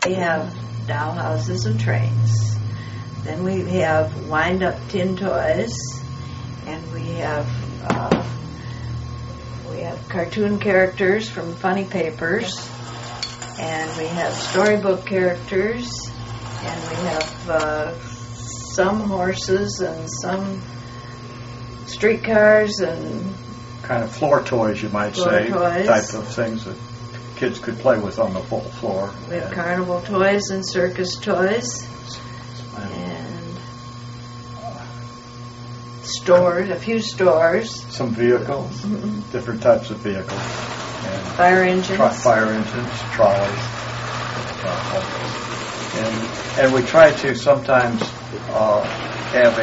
We have doll houses and trains. Then we have wind-up tin toys, and we have cartoon characters from funny papers, and we have storybook characters, and we have some horses and some streetcars and kind of floor toys, you might say, type of things that kids could play with on the floor. We have carnival toys and circus toys, and stores, a few stores. Some vehicles, different types of vehicles. And fire engines. Fire engines, trolleys. And we try to sometimes have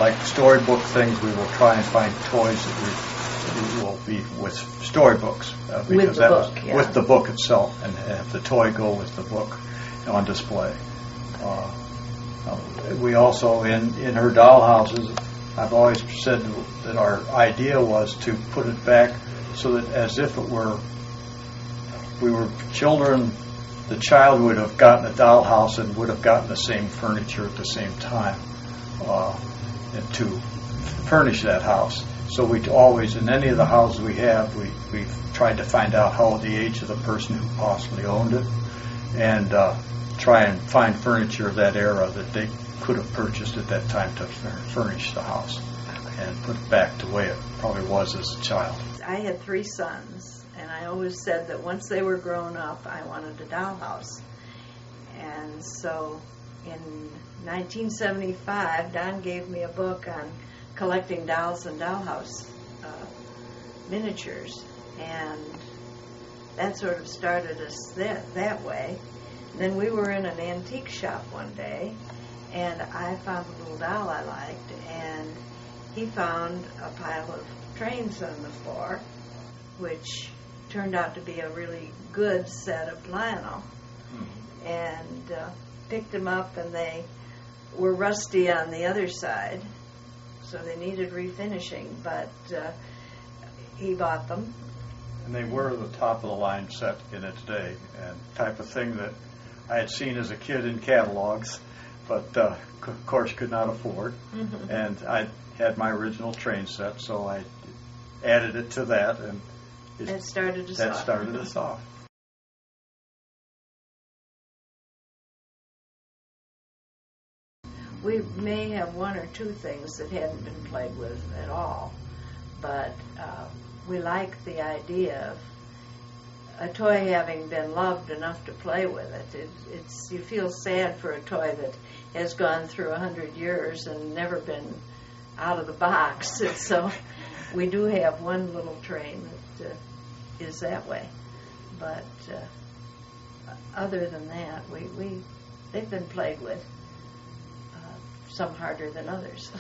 like storybook things. We will try and find toys that will be with storybooks. With the book, yeah. With the book itself, and have the toy go with the book on display. We also, in her dollhouses, I've always said that our idea was to put it back so that as if we were children, the child would have gotten a dollhouse and would have gotten the same furniture at the same time and to furnish that house. So we always, in any of the houses we have, we've tried to find out how the age of the person who possibly owned it, and try and find furniture of that era that they could have purchased at that time to furnish the house and put it back the way it probably was as a child. I had 3 sons, and I always said that once they were grown up, I wanted a dollhouse. And so in 1975, Don gave me a book on collecting dolls and dollhouse miniatures, and that sort of started us that way. And then we were in an antique shop one day, and I found a little doll I liked, and he found a pile of trains on the floor, which turned out to be a really good set of Lionel, and picked them up, and they were rusty on the other side, so they needed refinishing, but he bought them. And they were the top-of-the-line set in its day, and type of thing that I had seen as a kid in catalogs, but of course could not afford. And I had my original train set, so I added it to that, and that started us off. We may have 1 or 2 things that hadn't been played with at all, but we like the idea of a toy having been loved enough to play with it. You feel sad for a toy that has gone through 100 years and never been out of the box. So we do have one little train that is that way, but other than that, they've been played with. Some harder than others.